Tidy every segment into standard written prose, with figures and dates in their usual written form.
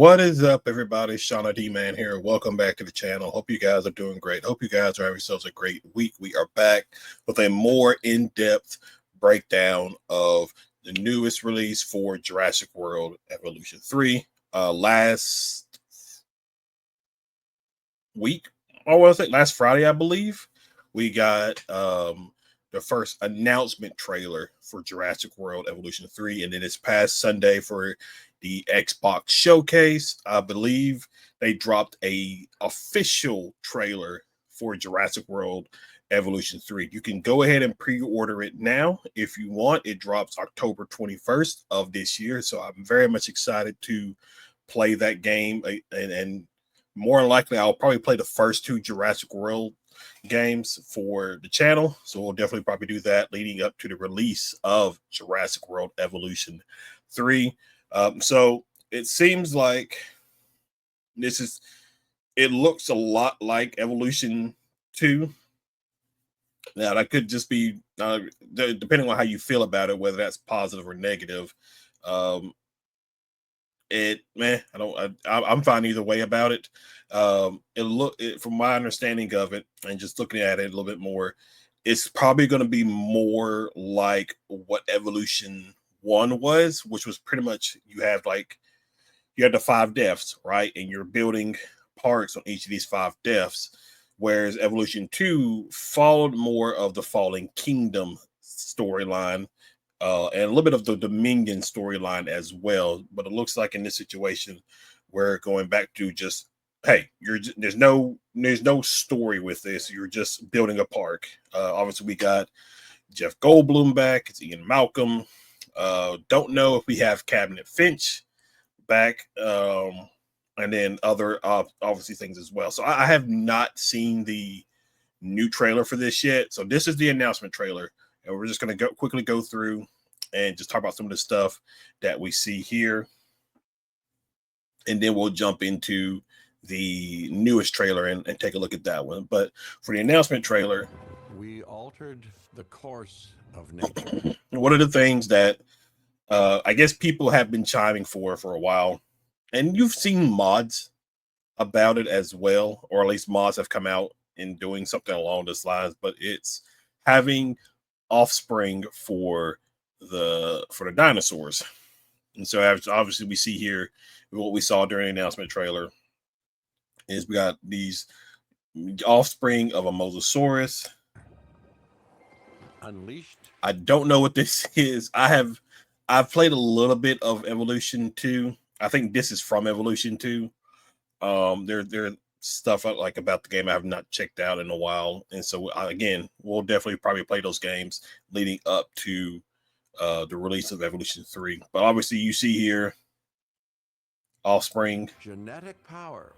What is up, everybody? Shonnydman here. Welcome back to the channel. Hope you guys are doing great. Hope you guys are having yourselves a great week. We are back with a more in-depth breakdown of the newest release for Jurassic World Evolution 3. Last week, I want to say last Friday, I believe, we got the first announcement trailer for Jurassic World Evolution 3, and then it's past Sunday for the Xbox showcase. I believe they dropped a official trailer for Jurassic World Evolution 3. You can go ahead and pre-order it now if you want. It drops October 21st of this year, so I'm very much excited to play that game, and more likely I'll probably play the first two Jurassic World games for the channel, so we'll definitely probably do that leading up to the release of Jurassic World Evolution 3. So it seems like it looks a lot like Evolution 2. Now that could just be depending on how you feel about it, whether that's positive or negative. I'm fine either way about it. From my understanding of it and just looking at it a little bit more, it's probably going to be more like what Evolution 1 was, which was pretty much you had the 5 deaths, right? And you're building parts on each of these 5 deaths, whereas Evolution 2 followed more of the Fallen Kingdom storyline and a little bit of the Dominion storyline as well. But it looks like in this situation, we're going back to just, hey, there's no story with this. You're just building a park. Obviously, we got Jeff Goldblum back. It's Ian Malcolm. Don't know if we have Cabinet Finch back, and then other obviously things as well. So I have not seen the new trailer for this yet. So this is the announcement trailer, and we're just going to quickly go through and just talk about some of the stuff that we see here, and then we'll jump into the newest trailer and take a look at that one. But for the announcement trailer, we altered the course of nature. One of the things that I guess people have been chiming for a while, and you've seen mods about it as well, or at least mods have come out in doing something along those lines, but it's having offspring for the dinosaurs. And so obviously we see here what we saw during the announcement trailer is we got these offspring of a Mosasaurus. Unleashed. I don't know what this is. I've played a little bit of Evolution 2. I think this is from Evolution 2. There stuff like about the game I have not checked out in a while, and so again, we'll definitely probably play those games leading up to the release of Evolution 3. But obviously, you see here offspring, genetic power,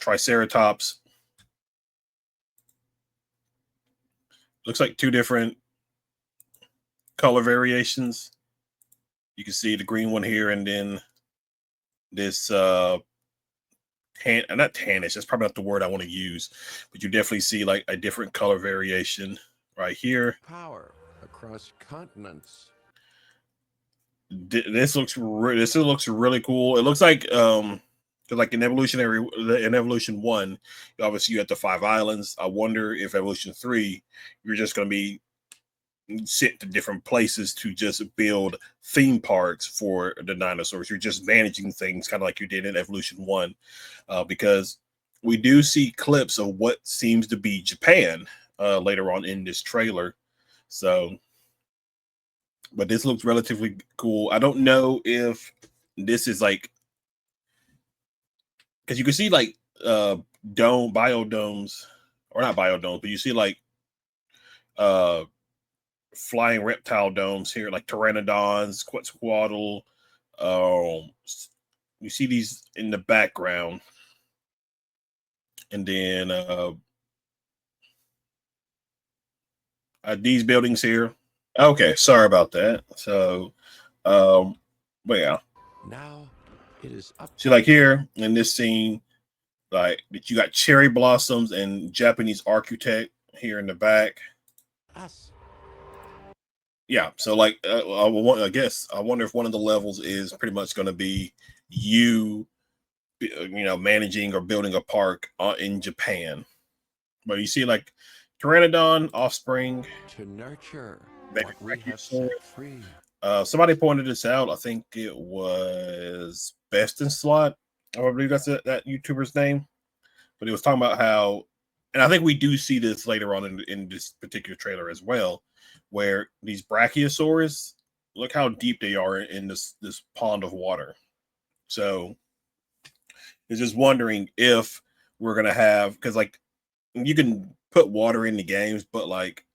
Triceratops. Looks like 2 different color variations. You can see the green one here, and then this not tannish, that's probably not the word I want to use, but you definitely see like a different color variation right here. Power across continents. This looks really cool. It looks like like in Evolution 1, obviously you had the 5 islands. I wonder if Evolution 3, you're just going to be sent to different places to just build theme parks for the dinosaurs. You're just managing things kind of like you did in Evolution 1, because we do see clips of what seems to be Japan later on in this trailer. So, but this looks relatively cool. I don't know if this is like, because you can see like biodomes, or not biodomes, but you see like flying reptile domes here, like pteranodons, Quetzalcoatl. You see these in the background, and then these buildings here. Okay, sorry about that. So, but yeah. Now it is up. See, like here in this scene, like you got cherry blossoms and Japanese architect here in the back. Us. Yeah, so like I wonder if one of the levels is pretty much going to be you managing or building a park in Japan. But you see like Pteranodon offspring, To nurture maybe what we have Brachiosaurus. set free. Somebody pointed this out. I think it was Best in Slot. I believe that's that YouTuber's name. But he was talking about how, and I think we do see this later on in this particular trailer as well, where these Brachiosaurus, look how deep they are in this pond of water. So it's just wondering if we're gonna have, because like you can put water in the games, but like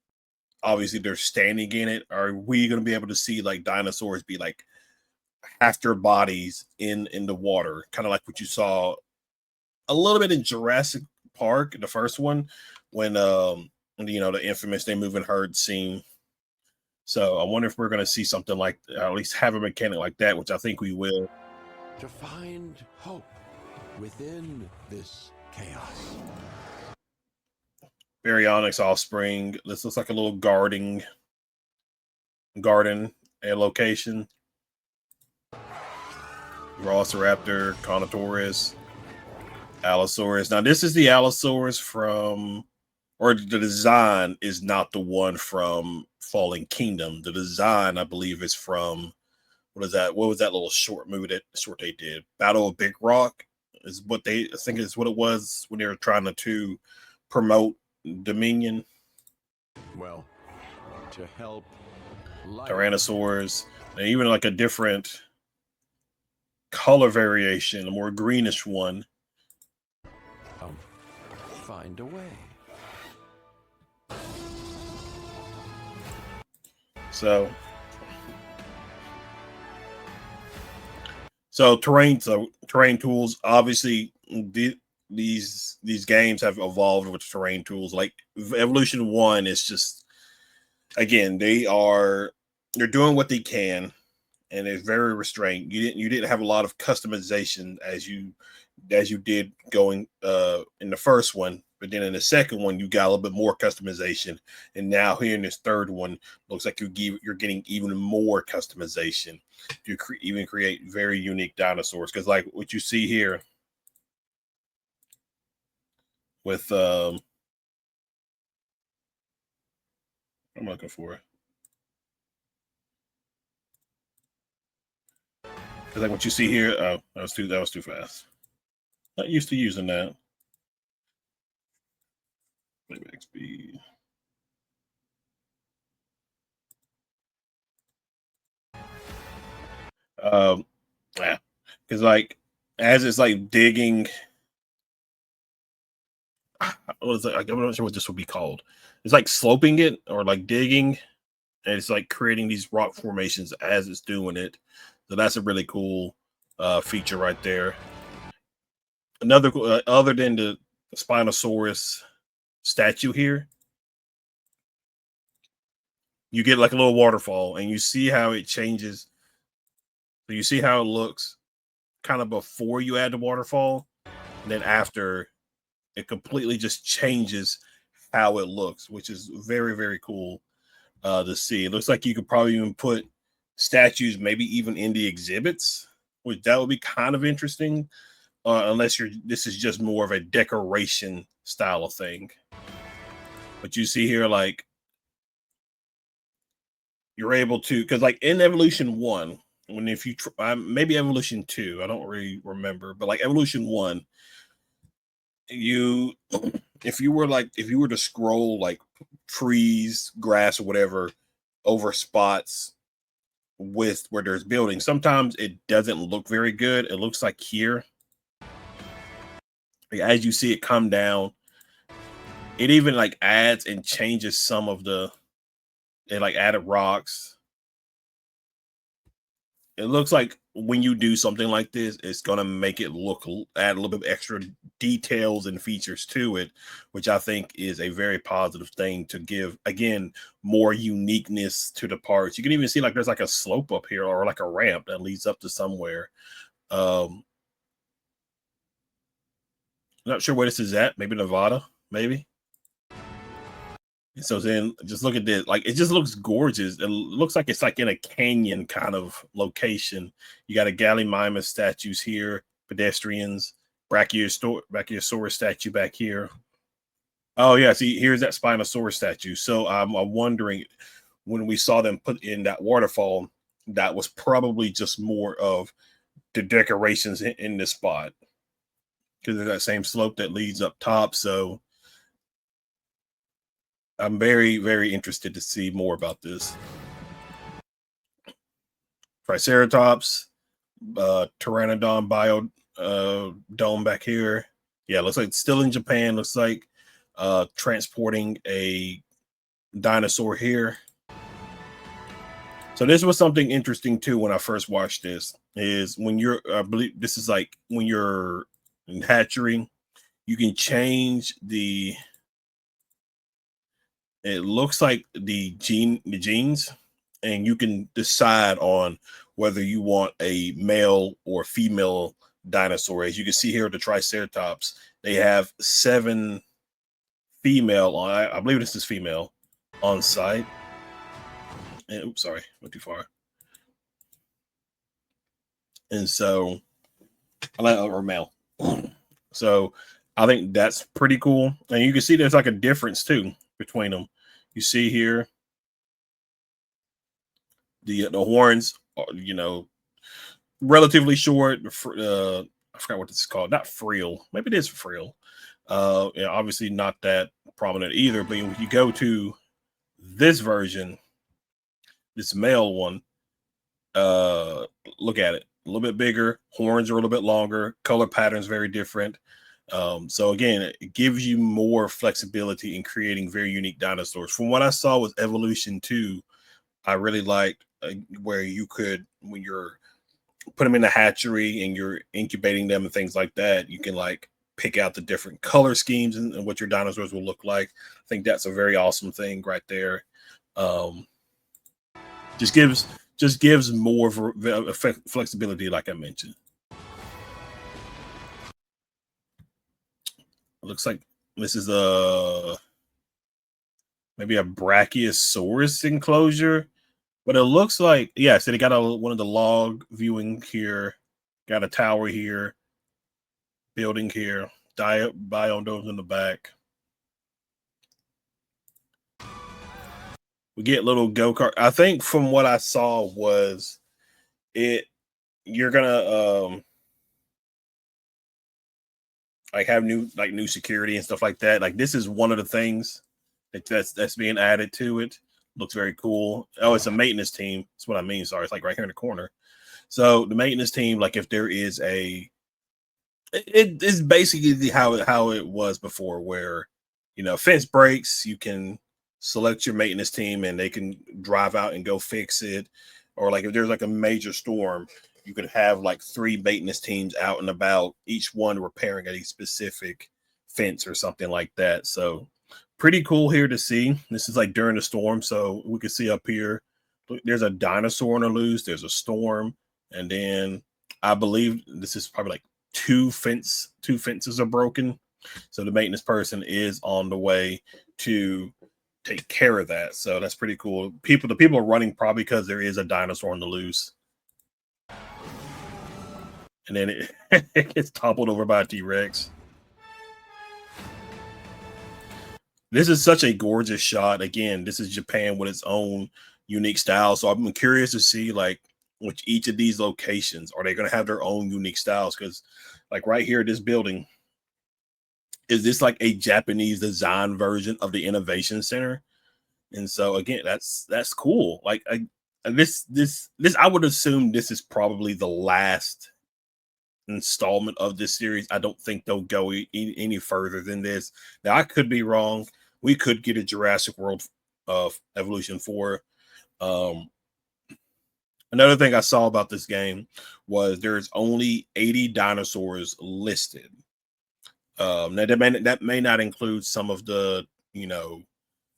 obviously they're standing in it. Are we gonna be able to see like dinosaurs be like half their bodies in the water, kind of like what you saw a little bit in Jurassic Park, the first one, when the infamous they moving herd scene. So I wonder if we're going to see something like, at least have a mechanic like that, which I think we will. To find hope within this chaos. Baryonyx offspring. This looks like a little garden a location. Velociraptor, Carnotaurus, Allosaurus. Now this is the Allosaurus from, or the design is not the one from Fallen Kingdom. The design, I believe, is from, what is that? What was that little short they did? Battle of Big Rock is what I think is what it was when they were trying to promote Dominion. Well, to help Tyrannosaurs, and even like a different color variation, a more greenish one. Find a way. So terrain tools. Obviously, these games have evolved with terrain tools. Like Evolution 1 is just, again, they're doing what they can, and it's very restrained. You didn't have a lot of customization as you did going in the first one, but then in the second one you got a little bit more customization, and now here in this third one looks like you're getting even more customization. You even create very unique dinosaurs, because like what you see here with I'm looking for it. Because like what you see here, oh, that was too fast. Not used to using that. Playback speed. Yeah, because like as it's like digging, what is it? I'm not sure what this would be called. It's like sloping it or like digging, and it's like creating these rock formations as it's doing it. So that's a really cool feature right there. Another other than the Spinosaurus statue here, you get like a little waterfall, and you see how it changes. So you see how it looks kind of before you add the waterfall, and then after, it completely just changes how it looks, which is very, very cool to see. It looks like you could probably even put statues, maybe even in the exhibits, which that would be kind of interesting. Unless this is just more of a decoration style of thing. But you see here, like you're able to, because like in Evolution 1, when if you maybe Evolution 2, I don't really remember, but like Evolution 1, you if you were to scroll like trees, grass, or whatever over spots with where there's buildings, sometimes it doesn't look very good. It looks like here, as you see it come down, it even like adds and changes some of it like added rocks. It looks like when you do something like this, it's gonna make it add a little bit of extra details and features to it, which I think is a very positive thing to give, again, more uniqueness to the parts. You can even see like there's like a slope up here, or like a ramp that leads up to somewhere. Not sure where this is at. Maybe Nevada, maybe. And so then just look at this. Like it just looks gorgeous. It looks like it's like in a canyon kind of location. You got a Gallimimus statues here, pedestrians, Brachiosaurus statue back here. Oh yeah, see here's that Spinosaurus statue. So I'm wondering when we saw them put in that waterfall, that was probably just more of the decorations in this spot because of that same slope that leads up top. So I'm very, very interested to see more about this. Triceratops, Pteranodon bio dome back here. Yeah, looks like it's still in Japan. Looks like transporting a dinosaur here. So this was something interesting too when I first watched this. Is when you're, I believe this is like when you're in hatchery, you can change the. It looks like the genes, and you can decide on whether you want a male or female dinosaur. As you can see here, the Triceratops, they have 7 female on. I believe this is female on site. And, oops, sorry, went too far. And so I like or male. So I think that's pretty cool. And you can see there's like a difference too between them. You see here the horns, you know, relatively short. I forgot what this is called. Not frill. Maybe it is frill. Yeah, obviously not that prominent either. But when you go to this version, this male one, look at it. A little bit bigger. Horns are a little bit longer. Color patterns very different. So again, it gives you more flexibility in creating very unique dinosaurs. From what I saw with Evolution 2, I really liked where you could, when you're put them in the hatchery and you're incubating them and things like that, you can like pick out the different color schemes and what your dinosaurs will look like. I think that's a very awesome thing right there. Just gives more flexibility, like I mentioned. It looks like this is maybe a Brachiosaurus enclosure, but it looks like, yeah, so they got one of the log viewing here, got a tower here, building here, biodomes in the back. We get little go-kart. I think from what I saw was you're gonna like have new security and stuff like that. Like this is one of the things that's being added to it. Looks very cool. Oh, it's a maintenance team. That's what I mean. Sorry, it's like right here in the corner. So the maintenance team, like if there is it is basically how it was before, where fence breaks, you can select your maintenance team and they can drive out and go fix it. Or like if there's like a major storm, you could have like 3 maintenance teams out and about, each one repairing a specific fence or something like that. So pretty cool here to see. This is like during the storm. So we can see up here, there's a dinosaur on the loose, there's a storm, and then I believe this is probably like two fences are broken. So the maintenance person is on the way to take care of that. So that's pretty cool. The people are running probably because there is a dinosaur on the loose. And then it gets toppled over by a T-Rex. This is such a gorgeous shot. Again, this is Japan with its own unique style. So I'm curious to see like which each of these locations, are they going to have their own unique styles? Because like right here, this building, is this like a Japanese design version of the Innovation Center? And so again, that's cool. Like this I would assume this is probably the last installment of this series. I don't think they'll go any further than this. Now I could be wrong. We could get a Jurassic World of Evolution 4. Another thing I saw about this game was there's only 80 dinosaurs listed. Now that may not include some of the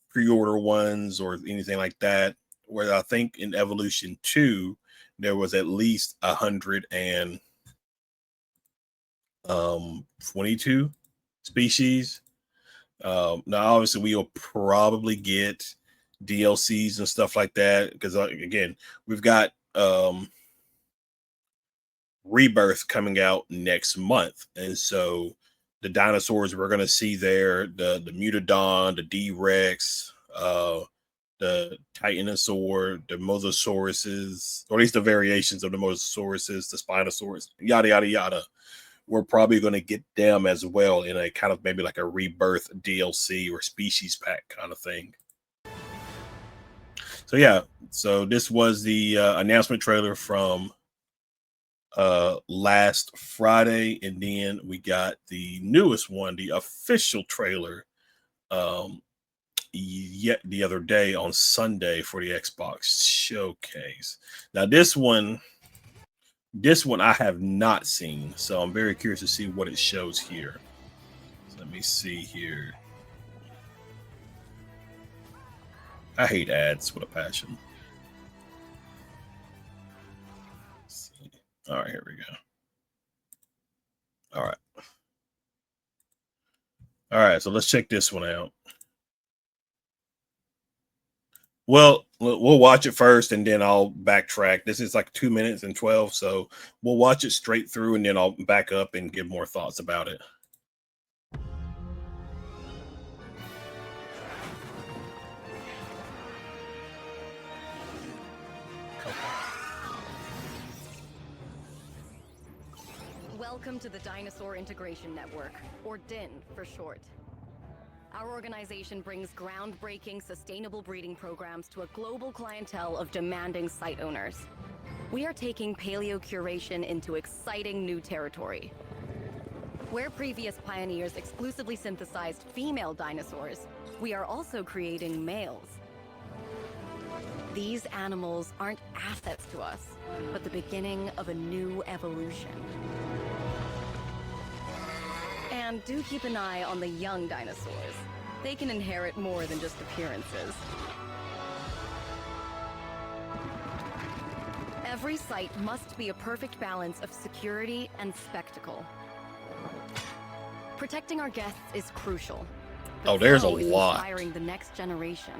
pre-order ones or anything like that. Where I think in Evolution 2 there was at least 122 species. Now, obviously, we will probably get DLCs and stuff like that because, again, we've got Rebirth coming out next month, and so the dinosaurs we're going to see there, the Mutodon, the D-Rex, the Titanosaur, the Mosasauruses, or at least the variations of the Mosasauruses, the Spinosaurus, yada yada yada. We're probably going to get them as well in a kind of maybe like a Rebirth DLC or species pack kind of thing. So yeah, so this was the announcement trailer from last Friday, and then we got the newest one, the official trailer, yet the other day on Sunday for the Xbox showcase. Now this one I have not seen, so I'm very curious to see what it shows here. So let me see here. I hate ads with a passion. All right, here we go. All right, so let's check this one out. Well, we'll watch it first and then I'll backtrack. This is like 2 minutes and 12, so we'll watch it straight through and then I'll back up and give more thoughts about it. Welcome to the Dinosaur Integration Network, or DIN for short. Our organization brings groundbreaking, sustainable breeding programs to a global clientele of demanding site owners. We are taking paleocuration into exciting new territory. Where previous pioneers exclusively synthesized female dinosaurs, we are also creating males. These animals aren't assets to us, but the beginning of a new evolution. And do keep an eye on the young dinosaurs. They can inherit more than just appearances. Every site must be a perfect balance of security and spectacle. Protecting our guests is crucial. Oh, there's a so is lot. Inspiring the next generation.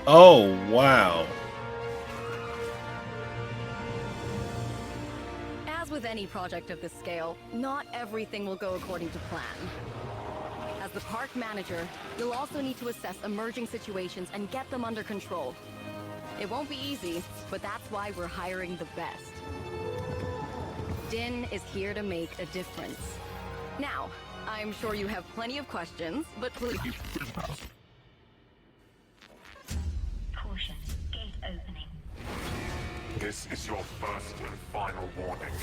Oh, wow. As with any project of this scale, not everything will go according to plan. As the park manager, you'll also need to assess emerging situations and get them under control. It won't be easy, but that's why we're hiring the best. DIN is here to make a difference. Now, I'm sure you have plenty of questions, but please... Caution, gate opening. This is your first and final warning.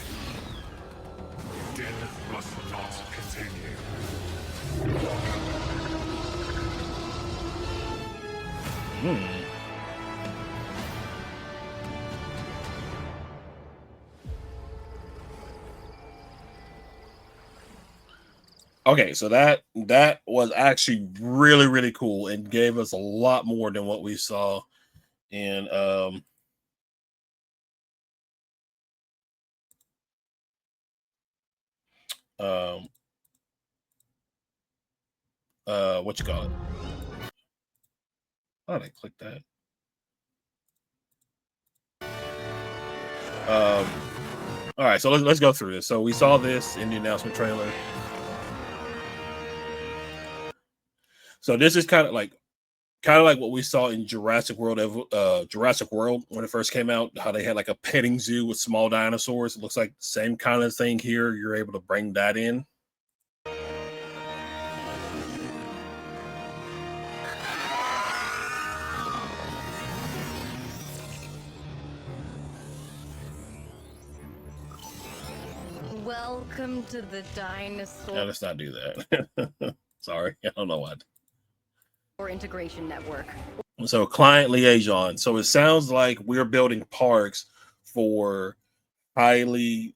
DIN must not continue. Okay, so that was actually really cool and gave us a lot more than what we saw in what you call it? How did I click that? All right, so let's go through this. So we saw this in the announcement trailer. So this is kind of like what we saw in Jurassic World when it first came out, how they had like a petting zoo with small dinosaurs. It looks like the same kind of thing here. You're able to bring that in. Welcome to the Dinosaur... No, let's not do that. Sorry, I don't know what. Or Integration Network. So client liaison. So it sounds like we're building parks for highly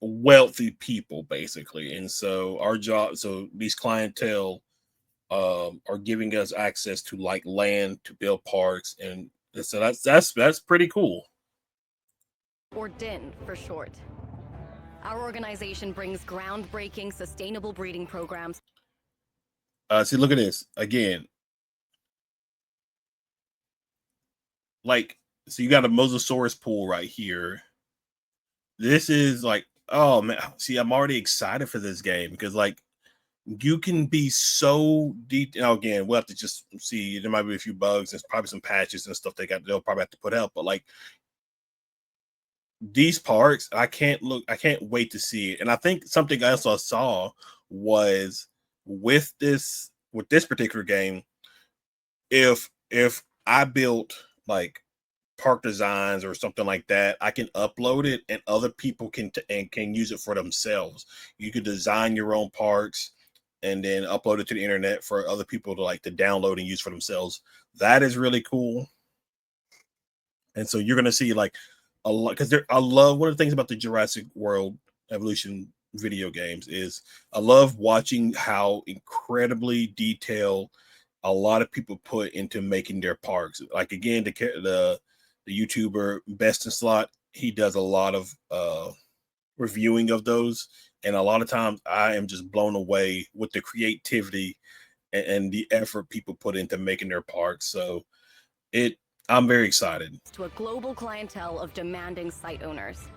wealthy people, basically. And so our job, so these clientele are giving us access to like land to build parks, and so that's pretty cool. Or DIN for short. Our organization brings groundbreaking, sustainable breeding programs. See, look at this again. Like, so you got a Mosasaurus pool right here. This is like, oh man, see, I'm already excited for this game because like you can be so detailed. Again, we'll have to just see. There might be a few bugs. There's probably some patches and stuff they'll probably have to put out. But like these parks, I can't wait to see it. And I think something else I saw was with this particular game, if I built like park designs or something like that, I can upload it and other people can use it for themselves. You could design your own parks and then upload it to the internet for other people to download and use for themselves. That is really cool. And so you're going to see like a lot, because I love one of the things about the Jurassic World Evolution video games is I love watching how incredibly detailed a lot of people put into making their parks. Like again, the YouTuber Best in Slot, he does a lot of reviewing of those, and a lot of times I am just blown away with the creativity and the effort people put into making their parks. So I'm very excited. To a global clientele of demanding site owners.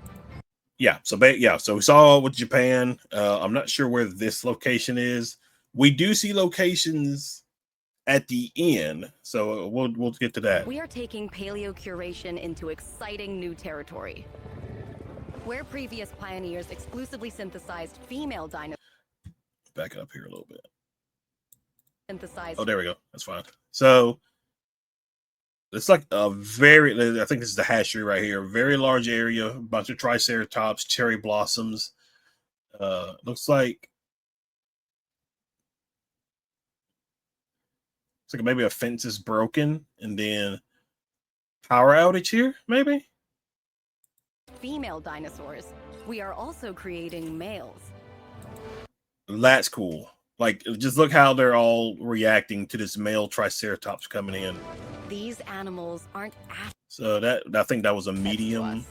So we saw with Japan. I'm not sure where this location is. We do see locations at the end, so we'll get to that. We are taking paleo curation into exciting new territory. Where previous pioneers exclusively synthesized female dinosaurs. Back it up here a little bit. Synthesized. Oh, there we go. That's fine. So it's like a I think this is the hatchery right here. Very large area, a bunch of triceratops, cherry blossoms. Looks like maybe a fence is broken and then power outage here, maybe. Female dinosaurs. We are also creating males. That's cool. Like, just look how they're all reacting to this male triceratops coming in. These animals aren't. So I think that was a medium.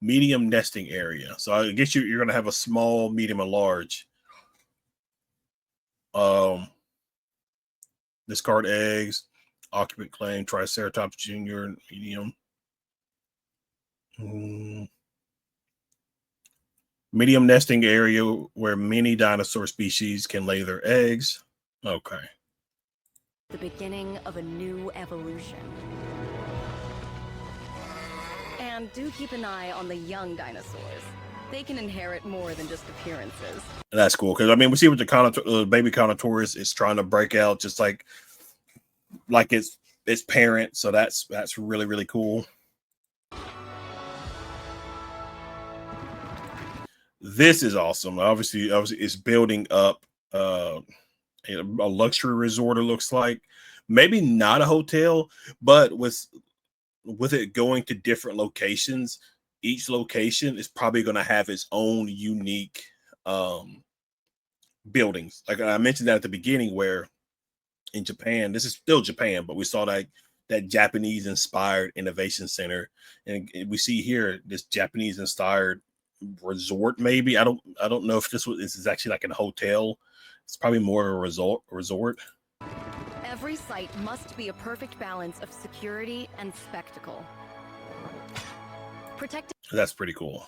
Medium nesting area. So I guess you're gonna have a small, medium, and large. Discard eggs. Occupant claim Triceratops Junior, medium. Medium nesting area where many dinosaur species can lay their eggs. Okay. The beginning of a new evolution. And do keep an eye on the young dinosaurs. They can inherit more than just appearances. That's cool, because I mean we see what the baby Carnotaurus is trying to break out, just like its parent. So that's really, really cool. This is awesome. Obviously it's building up a luxury resort. It looks like maybe not a hotel, but with it going to different locations, each location is probably going to have its own unique buildings. Like I mentioned that at the beginning, where in Japan, this is still Japan, but we saw that Japanese inspired innovation center, and we see here this Japanese inspired resort. Maybe I don't know if this is actually like a hotel. It's probably more of a resort. Every site must be a perfect balance of security and spectacle. That's pretty cool.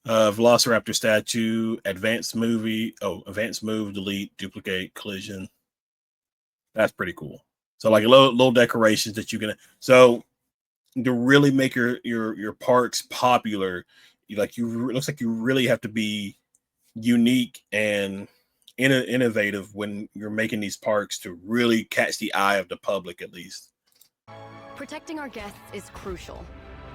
Velociraptor statue, advanced move, delete, duplicate, collision. That's pretty cool. So like little decorations that you can. So to really make your parks popular, it looks like you really have to be unique and innovative when you're making these parks to really catch the eye of the public, at least. Protecting our guests is crucial,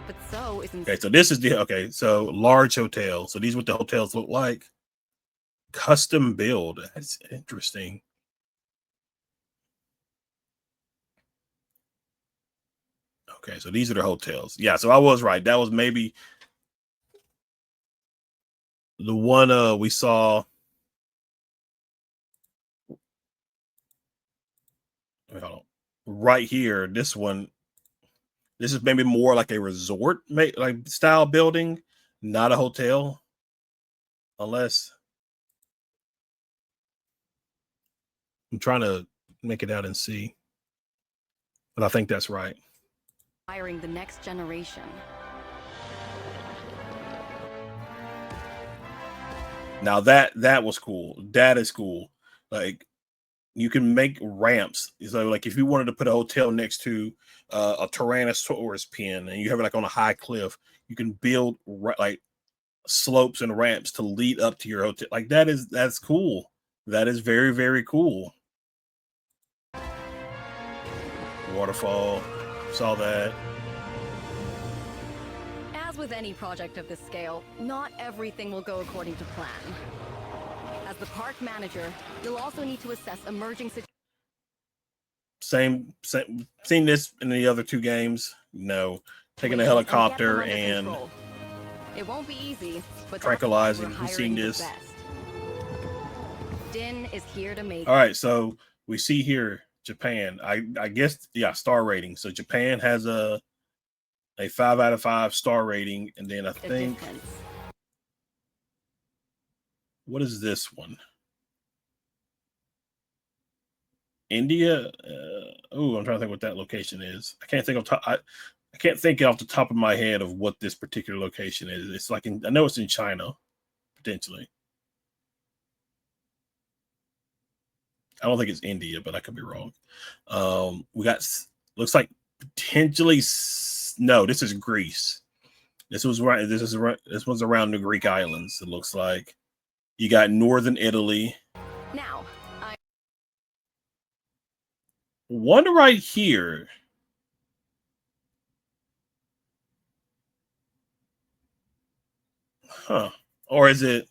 but so is. Okay, so this is so large hotel. So these are what the hotels look like. Custom build. That's interesting. Okay, so these are the hotels. Yeah, so I was right. That was maybe the one we saw. Right here, this one. This is maybe more like a resort style building. not a hotel, unless I'm trying to make it out and see, but I think that's right. Hiring the next generation. Now that was cool. That is cool. Like, you can make ramps. So, like, if you wanted to put a hotel next to a Tyrannosaurus pen, and you have it like on a high cliff, you can build like slopes and ramps to lead up to your hotel. Like, that's cool. That is very, very cool. Waterfall, saw that. As with any project of this scale, not everything will go according to plan. As the park manager, you'll also need to assess emerging situations. Same. Seen this in the other two games. No, taking a helicopter and it won't be easy, but tranquilizing. We've seen this. Din is here to make. All right, so we see here Japan. I guess, yeah, star rating. So Japan has a 5 out of 5 star rating, and then I think, what is this one? India. I'm trying to think what that location is. I can't think I can't think off the top of my head of what this particular location is. It's like I know it's in China, potentially. I don't think it's India, but I could be wrong. We got, looks like potentially, no, this is Greece. This was right. This was around the Greek islands. It looks like you got northern Italy. Now, One right here. Huh. Or is it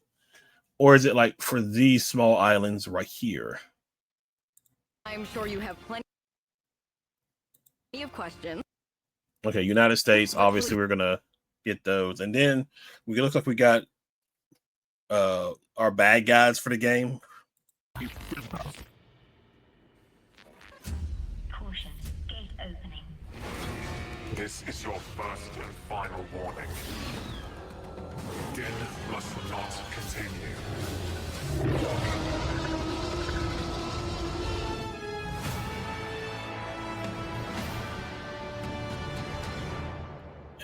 like for these small islands right here? I'm sure you have plenty of questions. Okay, United States. Obviously, we're gonna get those, and then we look like we got our bad guys for the game. Caution, gate opening. This is your first and final warning. Din must not continue.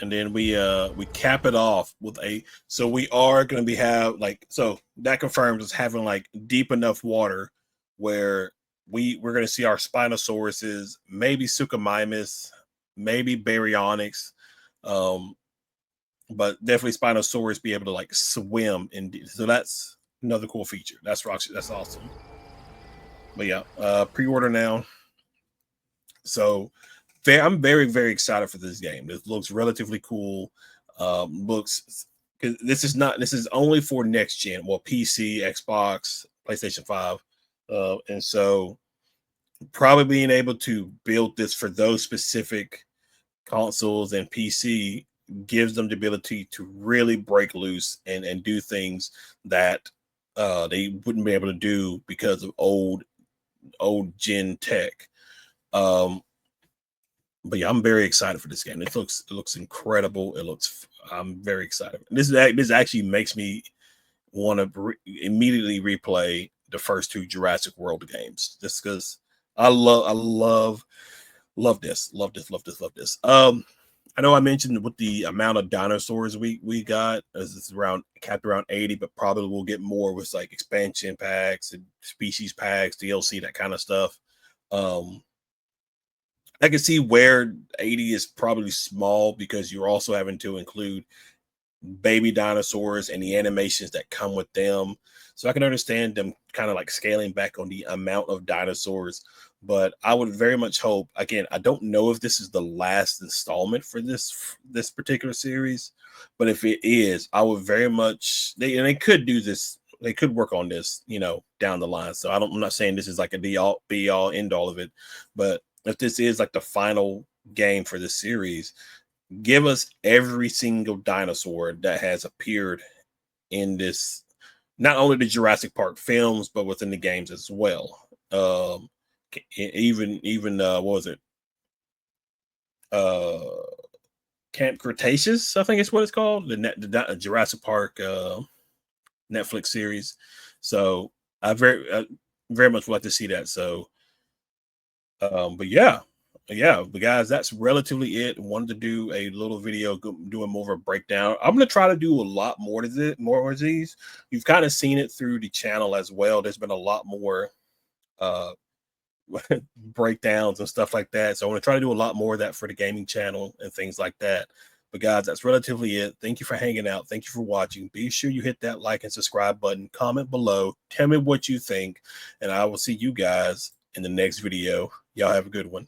And then we cap it off with so we are going to so that confirms us having like deep enough water where we're going to see our Spinosauruses, maybe Suchomimus, maybe Baryonyx, but definitely Spinosaurus be able to like swim so that's another cool feature. That's awesome. But yeah, pre-order now. So I'm very, very excited for this game. It looks relatively cool. Looks, because this is only for next gen, well, PC, Xbox, PlayStation 5. And so probably being able to build this for those specific consoles and PC gives them the ability to really break loose and do things that they wouldn't be able to do because of old gen tech. But yeah, I'm very excited for this game. It looks incredible. I'm very excited. This actually makes me want to immediately replay the first 2 Jurassic World games, just because I love this. I know I mentioned with the amount of dinosaurs we got, as it's capped around 80, but probably we'll get more with like expansion packs and species packs, DLC, that kind of stuff. I can see where 80 is probably small because you're also having to include baby dinosaurs and the animations that come with them. So I can understand them kind of like scaling back on the amount of dinosaurs. But I would very much hope, again, I don't know if this is the last installment for this particular series, but if it is, I would very much, they could do this. They could work on this, down the line. So I'm not saying this is like a be all end all of it, but if this is like the final game for this series, give us every single dinosaur that has appeared in this, not only the Jurassic Park films, but within the games as well. Even what was it? Camp Cretaceous, I think it's what it's called, the Jurassic Park Netflix series. So I very much would like to see that. So, but yeah, but guys, that's relatively it. Wanted to do a little video doing more of a breakdown. I'm gonna try to do a lot more of these. You've kind of seen it through the channel as well. There's been a lot more breakdowns and stuff like that. So I want to try to do a lot more of that for the gaming channel and things like that. But guys, that's relatively it. Thank you for hanging out. Thank you for watching. Be sure you hit that like and subscribe button. Comment below. Tell me what you think. And I will see you guys in the next video. Y'all have a good one.